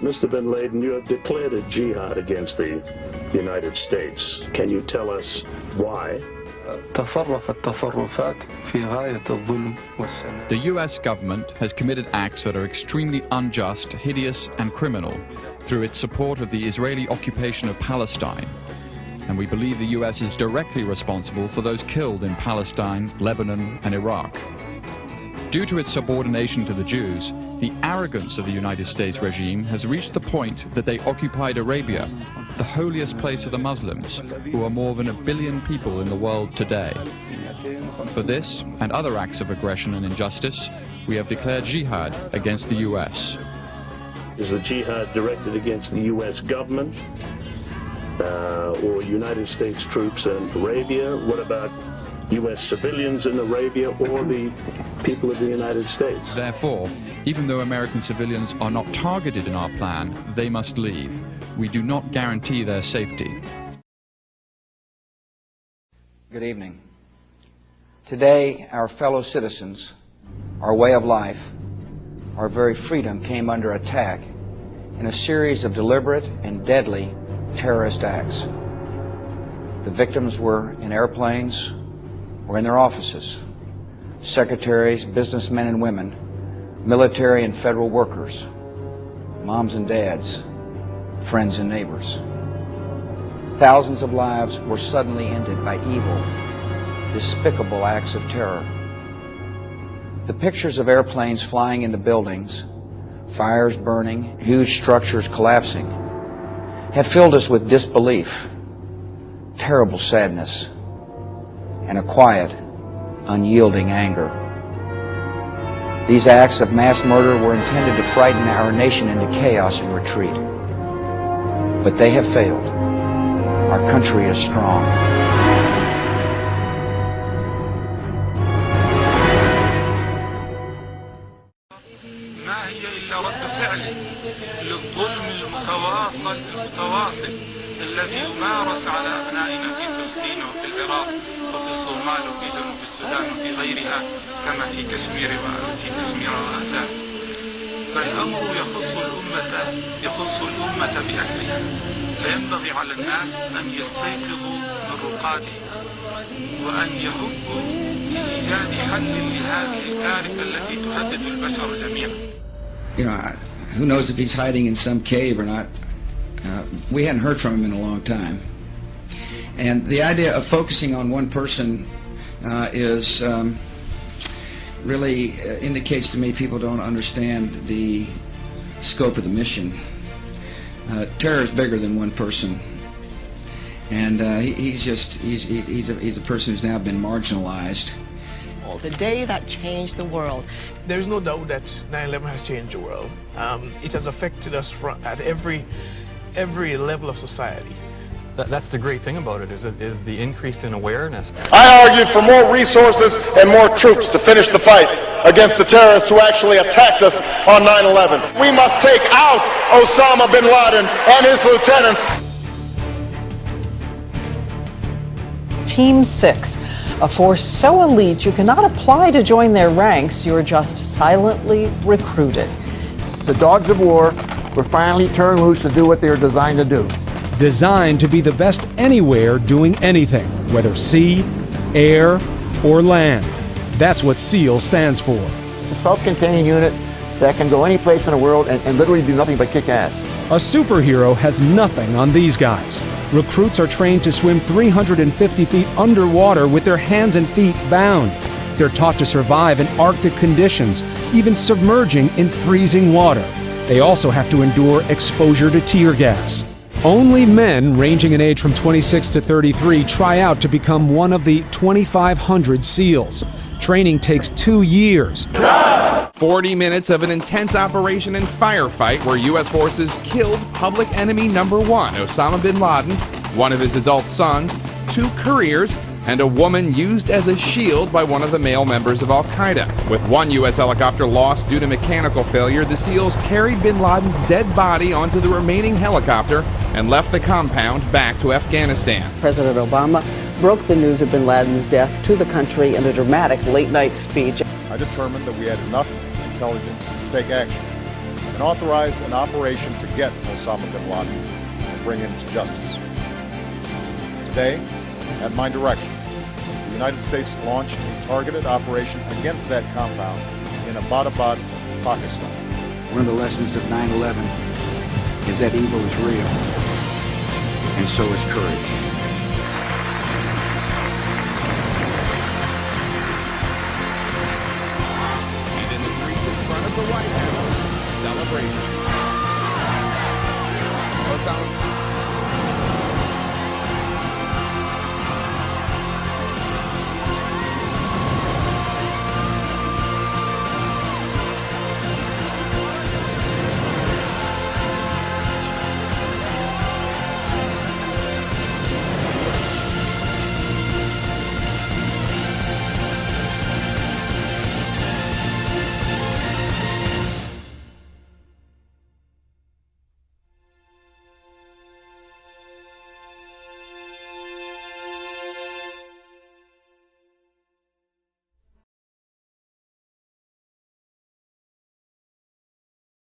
Mr. bin Laden, you have declared a jihad against the United States. Can you tell us why? The US government has committed acts that are extremely unjust, hideous, and criminal through its support of the Israeli occupation of Palestine. And we believe the US is directly responsible for those killed in Palestine, Lebanon, and Iraq. Due to its subordination to the Jews, the arrogance of the United States regime has reached the point that they occupied Arabia, the holiest place of the Muslims, who are more than 1 billion people in the world today. For this and other acts of aggression and injustice, we have declared jihad against the US. Is the jihad directed against the US government or United States troops in Arabia? What about US civilians in Arabia or the people of the United States? Therefore, even though American civilians are not targeted in our plan, they must leave. We do not guarantee their safety. Good evening. Today, our fellow citizens, our way of life, our very freedom came under attack in a series of deliberate and deadly terrorist acts. The victims were in airplanes or in their offices, secretaries, businessmen and women, military and federal workers, moms and dads, friends and neighbors. Thousands of lives were suddenly ended by evil, despicable acts of terror. The pictures of airplanes flying into buildings, fires burning, huge structures collapsing, have filled us with disbelief, terrible sadness, and a quiet, unyielding anger. These acts of mass murder were intended to frighten our nation into chaos and retreat. But they have failed. Our country is strong. ما هي إلا رد فعل للظلم المتواصل الذي يمارس على أبنائنا في فلسطين وفي العراق وفي الصومال وفي جنوب السودان وفي غيرها كما في كشمير وآسيا. فالأمر يخص الأمة بأسرها، فينبغي على الناس أن يستيقظوا من رقادهم وأن يهبوا لإيجاد حل لهذه الكارثة التي تهدد البشر جميعا. You know, who knows if he's hiding in some cave or not. We hadn't heard from him in a long time. And the idea of focusing on one person really indicates to me people don't understand the scope of the mission. Terror is bigger than one person. And he's a person who's now been marginalized. The day that changed the world. There's no doubt that 9/11 has changed the world. It has affected us at every level of society. That's the great thing about it, is the increase in awareness. I argued for more resources and more troops to finish the fight against the terrorists who actually attacked us on 9/11. We must take out Osama bin Laden and his lieutenants. Team 6, a force so elite you cannot apply to join their ranks, you're just silently recruited. The dogs of war were finally turned loose to do what they were designed to do. Designed to be the best anywhere doing anything, whether sea, air, or land. That's what SEAL stands for. It's a self-contained unit that can go any place in the world and literally do nothing but kick ass. A superhero has nothing on these guys. Recruits are trained to swim 350 feet underwater with their hands and feet bound. They're taught to survive in Arctic conditions, even submerging in freezing water. They also have to endure exposure to tear gas. Only men ranging in age from 26 to 33 try out to become one of the 2,500 SEALs. Training takes 2 years. 40 minutes of an intense operation and firefight where U.S. forces killed public enemy number 1, Osama bin Laden, one of his adult sons, 2 couriers, and a woman used as a shield by one of the male members of Al-Qaeda. With 1 U.S. helicopter lost due to mechanical failure, the SEALs carried bin Laden's dead body onto the remaining helicopter and left the compound back to Afghanistan. President Obama broke the news of bin Laden's death to the country in a dramatic late-night speech. I determined that we had enough intelligence to take action. And and authorized an operation to get Osama bin Laden and bring him to justice. Today, at my direction, the United States launched a targeted operation against that compound in Abbottabad, Pakistan. One of the lessons of 9/11 is that evil is real, and so is courage. And in the streets in front of the White House, celebration. Osama